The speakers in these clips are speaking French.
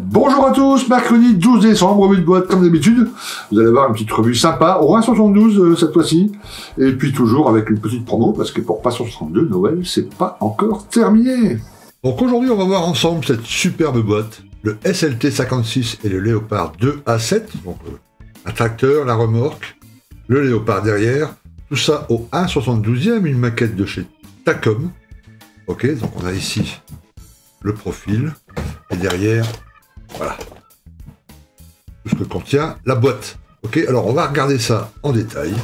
Bonjour à tous, mercredi 12 décembre, revue de boîte comme d'habitude. Vous allez voir une petite revue sympa, au 1,72 cette fois-ci. Et puis toujours avec une petite promo, parce que pour Passion 32, Noël, c'est pas encore terminé. Donc aujourd'hui, on va voir ensemble cette superbe boîte, le SLT 56 et le Léopard 2A7. Donc un tracteur, la remorque, le Léopard derrière. Tout ça au 1,72e, une maquette de chez Takom. Ok, donc on a ici le profil, et derrière, voilà, tout ce que contient la boîte. Ok, alors on va regarder ça en détail.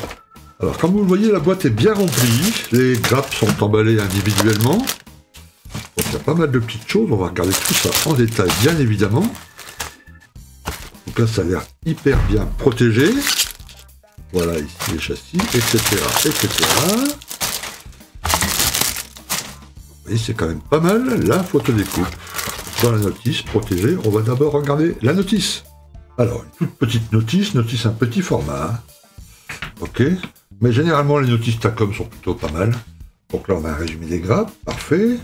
Alors comme vous le voyez, la boîte est bien remplie, les grappes sont emballées individuellement. Donc il y a pas mal de petites choses, on va regarder tout ça en détail, bien évidemment. En tout cas, ça a l'air hyper bien protégé. Voilà, ici les châssis, etc., etc. Et c'est quand même pas mal, la photo découpe. Dans la notice, protégée, on va d'abord regarder la notice. Alors, une toute petite notice un petit format. Ok. Mais généralement, les notices Takom sont plutôt pas mal. Donc là, on a un résumé des grappes, parfait.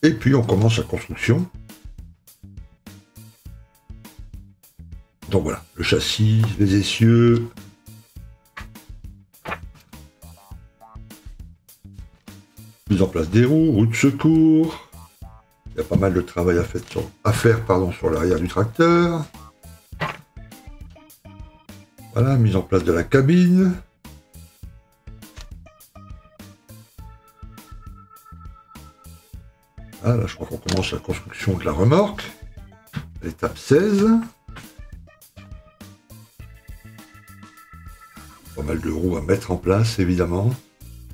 Et puis, on commence la construction. Donc voilà, le châssis, les essieux. Mise en place des roues de secours. Il y a pas mal de travail à faire sur l'arrière du tracteur. Voilà, mise en place de la cabine. Ah, là, je crois qu'on commence la construction de la remorque. L'étape 16. Pas mal de roues à mettre en place, évidemment.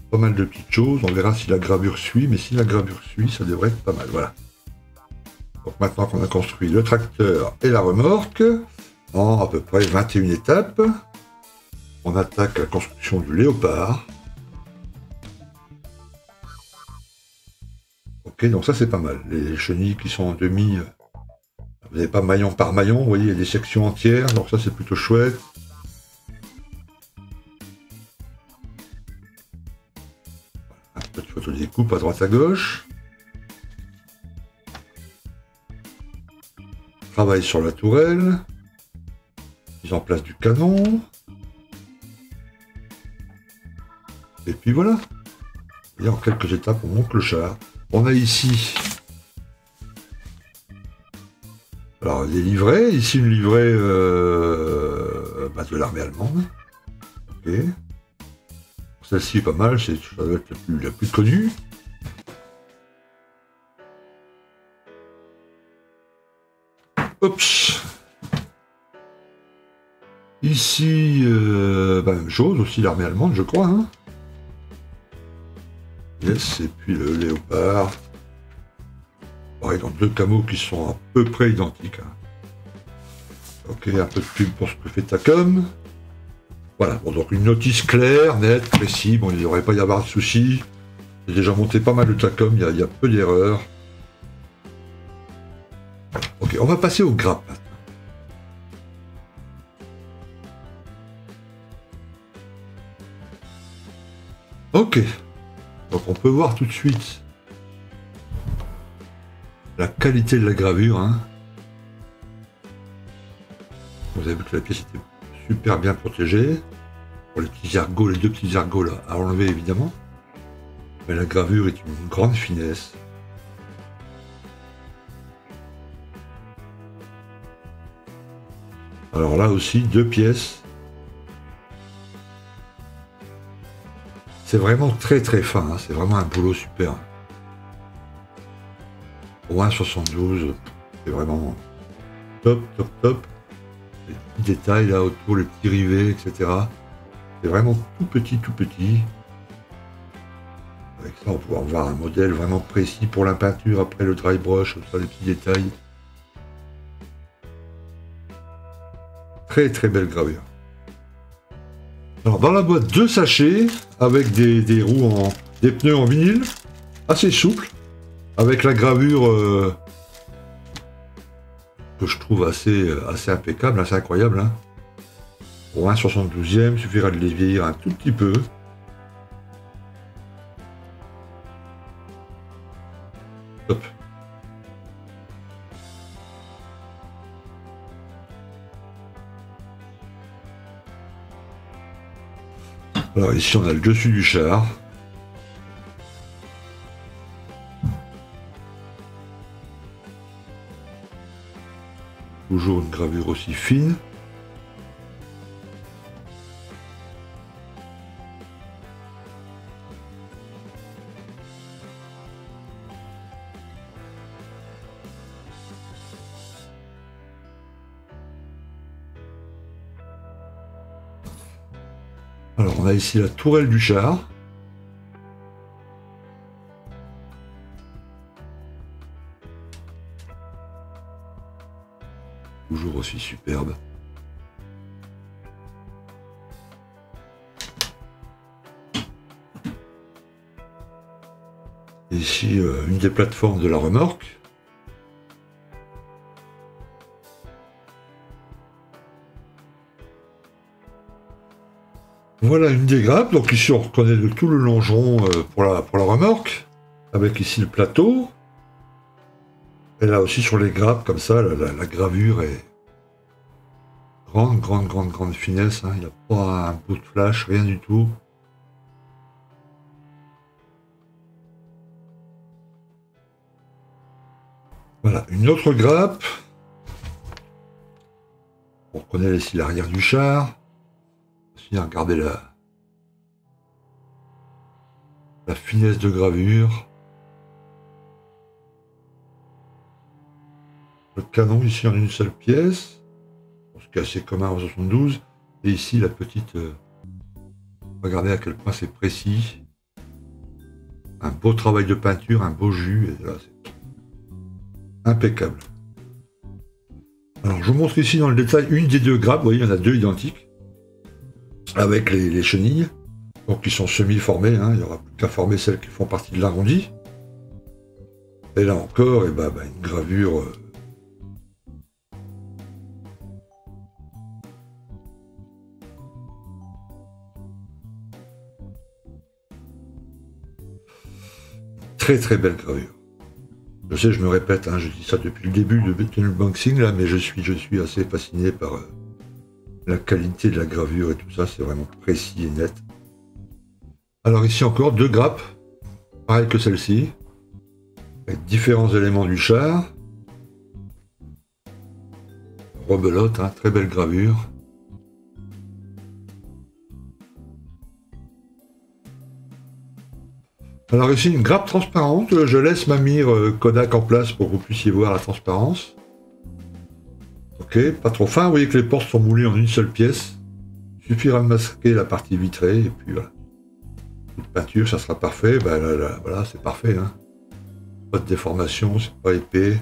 Pas mal de petites choses, on verra si la gravure suit, mais si la gravure suit, ça devrait être pas mal, voilà. Donc maintenant qu'on a construit le tracteur et la remorque, en à peu près 21 étapes, on attaque la construction du Léopard. Ok, donc ça c'est pas mal. Les chenilles qui sont en demi, vous n'avez pas maillon par maillon, vous voyez, il y a des sections entières, donc ça c'est plutôt chouette. Petite photo de découpe à droite à gauche. Travail sur la tourelle. Mise en place du canon. Et puis voilà. Et en quelques étapes, on monte le char. On a ici alors des livrets. Ici une livrée de l'armée allemande. Ok. Celle-ci est pas mal, ça doit être la plus connue. Oups. Ici, même chose, aussi l'armée allemande, je crois. Hein. Yes, et puis le Léopard. Pareil, dans deux camos qui sont à peu près identiques. Hein. Ok, un peu de pub pour ce que fait Takom. Voilà, bon, donc une notice claire, nette, précise, bon, il ne devrait pas y avoir de soucis. J'ai déjà monté pas mal de Takom, il y a peu d'erreurs. Ok, on va passer aux grappes maintenant. Ok, donc on peut voir tout de suite la qualité de la gravure. Hein. Vous avez vu que la pièce était super bien protégé. Pour les petits ergots, les deux petits ergots là, à enlever évidemment. Mais la gravure est une grande finesse. Alors là aussi, deux pièces. C'est vraiment très très fin, hein. C'est vraiment un boulot super. Au 1,72, c'est vraiment top, top, top. Les petits détails là autour, les petits rivets, etc. C'est vraiment tout petit, tout petit. Avec ça, on va pouvoir voir un modèle vraiment précis pour la peinture, après le dry brush, ça, les petits détails. Très très belle gravure. Alors dans la boîte, 2 sachets avec des roues des pneus en vinyle, assez souples, avec la gravure que je trouve assez impeccable, assez incroyable. Hein. Au 1,72e, il suffira de les vieillir un tout petit peu. Hop. Alors ici on a le dessus du char. Toujours une gravure aussi fine. Alors on a ici la tourelle du char. Toujours aussi superbe. Ici une des plateformes de la remorque. Voilà une des grappes, donc ici on reconnaît de tout le longeron pour la remorque, avec ici le plateau. Et là aussi sur les grappes, comme ça, la gravure est grande finesse, hein. Il n'y a pas un bout de flash, rien du tout. Voilà, une autre grappe. On reconnaît ici l'arrière du char. Regardez la finesse de gravure. Le canon ici en une seule pièce, ce qui est assez commun en 72. Et ici la petite... regardez à quel point c'est précis. Un beau travail de peinture, un beau jus. Et là, c'est impeccable. Alors je vous montre ici dans le détail une des deux grappes. Vous voyez, il y en a deux identiques. Avec les chenilles, donc qui sont semi-formées, hein. Il n'y aura plus qu'à former celles qui font partie de l'arrondi. Et là encore, et une gravure très belle gravure. Je sais, je me répète, hein, je dis ça depuis le début de l'unboxing là, mais je suis assez fasciné par la qualité de la gravure et tout ça, c'est vraiment précis et net. Alors ici encore, deux grappes, pareil que celle-ci, avec différents éléments du char. Rebelote, hein, très belle gravure. Alors ici, une grappe transparente, je laisse ma mire Kodak en place pour que vous puissiez voir la transparence. Ok, pas trop fin, vous voyez que les portes sont moulées en une seule pièce. Il suffira de masquer la partie vitrée, et puis voilà. Toute peinture, ça sera parfait. Voilà, c'est parfait. Hein. Pas de déformation, c'est pas épais.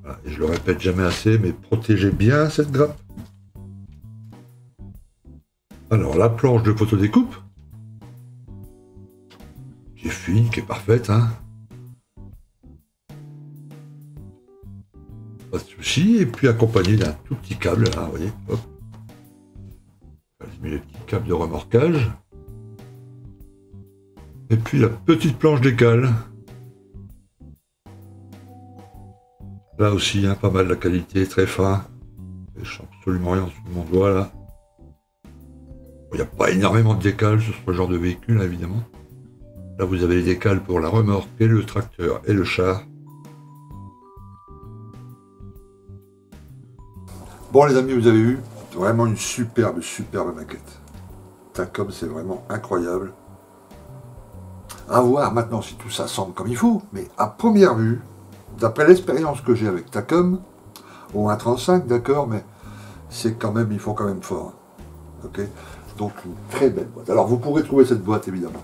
Voilà, et je le répète jamais assez, mais protégez bien cette grappe. Alors, la planche de photodécoupe, qui est fine, qui est parfaite, hein. Pas de souci, et puis accompagné d'un tout petit câble, là, vous voyez, hop. Je mets les petits câbles de remorquage. Et puis la petite planche d'écale. Là aussi, hein, pas mal la qualité, très fin. Et je sens absolument rien sous mon doigt, là. Il n'y a pas énormément de décales sur ce genre de véhicule, évidemment. Là, vous avez les décales pour la remorque et le tracteur et le char. Bon, les amis, vous avez vu, vraiment une superbe maquette. Takom, c'est vraiment incroyable. À voir maintenant si tout ça semble comme il faut, mais à première vue, d'après l'expérience que j'ai avec Takom, bon, un 35, d'accord, mais c'est quand même, ils font quand même fort. Ok, donc une très belle boîte. Alors vous pourrez trouver cette boîte évidemment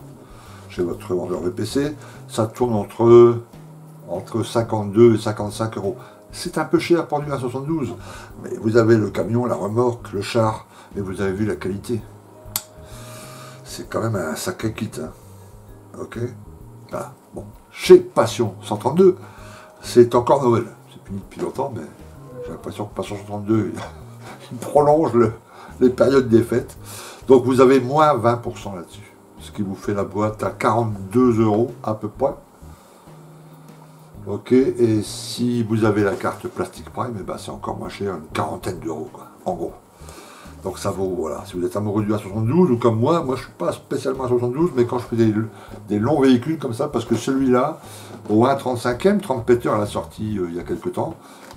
chez votre vendeur VPC. Ça tourne entre 52 et 55 euros. C'est un peu cher pour du 1,72, mais vous avez le camion, la remorque, le char, et vous avez vu la qualité. C'est quand même un sacré kit. Hein. Ok. Voilà. Bon, chez Passion 132, c'est encore Noël. C'est fini depuis longtemps, mais j'ai l'impression que Passion 132, il prolonge les périodes des fêtes. Donc vous avez moins 20% là-dessus. Ce qui vous fait la boîte à 42 euros à peu près. Ok, et si vous avez la carte Plastic Prime, eh ben c'est encore moins cher, une quarantaine d'euros, quoi, en gros. Donc ça vaut, voilà, si vous êtes amoureux du A72 ou comme moi je suis pas spécialement A72, mais quand je fais des longs véhicules comme ça, parce que celui-là, au 1,35e, Trumpeter à la sortie il y a quelques temps,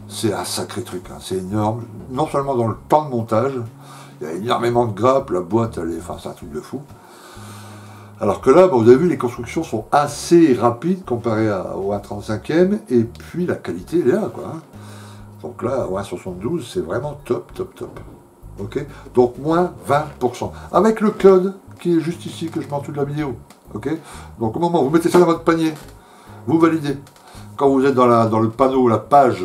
c'est un sacré truc, hein, c'est énorme, non seulement dans le temps de montage, il y a énormément de grappes, la boîte, enfin c'est un truc de fou. Alors que là, vous avez vu, les constructions sont assez rapides comparées au 1,35e, et puis la qualité est là, quoi. Hein. Donc là, au 1,72, c'est vraiment top, top, top. Ok, donc moins 20%. Avec le code qui est juste ici, que je mets en dessous de la vidéo. Ok, donc au moment où vous mettez ça dans votre panier, vous validez. Quand vous êtes dans le panneau, la page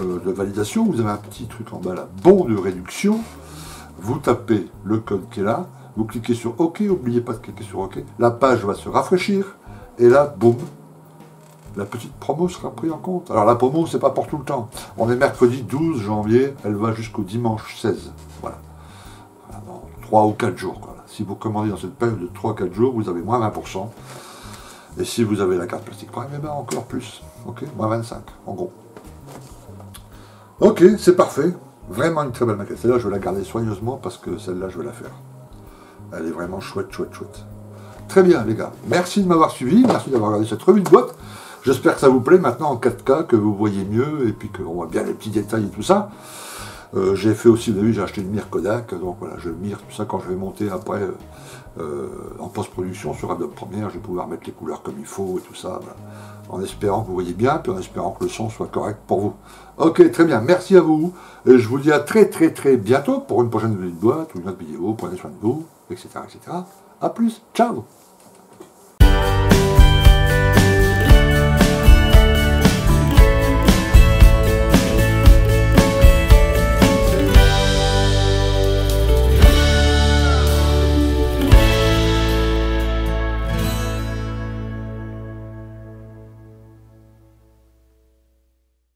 de validation, vous avez un petit truc en bas là, bon de réduction. Vous tapez le code qui est là, vous cliquez sur OK, n'oubliez pas de cliquer sur OK. La page va se rafraîchir, et là, boum, la petite promo sera prise en compte. Alors la promo, c'est pas pour tout le temps. On est mercredi 12 janvier, elle va jusqu'au dimanche 16. Voilà. Dans 3 ou 4 jours. Quoi. Si vous commandez dans cette période de 3-4 jours, vous avez moins 20%. Et si vous avez la carte plastique Prime, eh ben encore plus. Ok, moins 25, en gros. Ok, c'est parfait. Vraiment une très belle maquette. Celle-là, je vais la garder soigneusement parce que celle-là, je vais la faire. Elle est vraiment chouette, chouette, chouette. Très bien, les gars. Merci de m'avoir suivi. Merci d'avoir regardé cette revue de boîte. J'espère que ça vous plaît maintenant en 4K, que vous voyez mieux et puis qu'on voit bien les petits détails et tout ça. J'ai fait aussi, vous avez vu, j'ai acheté une mire Kodak, donc voilà, je mire tout ça quand je vais monter après en post-production sur Adobe Premiere, je vais pouvoir mettre les couleurs comme il faut et tout ça, voilà. En espérant que vous voyez bien, puis en espérant que le son soit correct pour vous. Ok, très bien, merci à vous, et je vous dis à très très très bientôt pour une prochaine vidéo de boîte ou une autre vidéo, prenez soin de vous, etc. etc. A plus, ciao.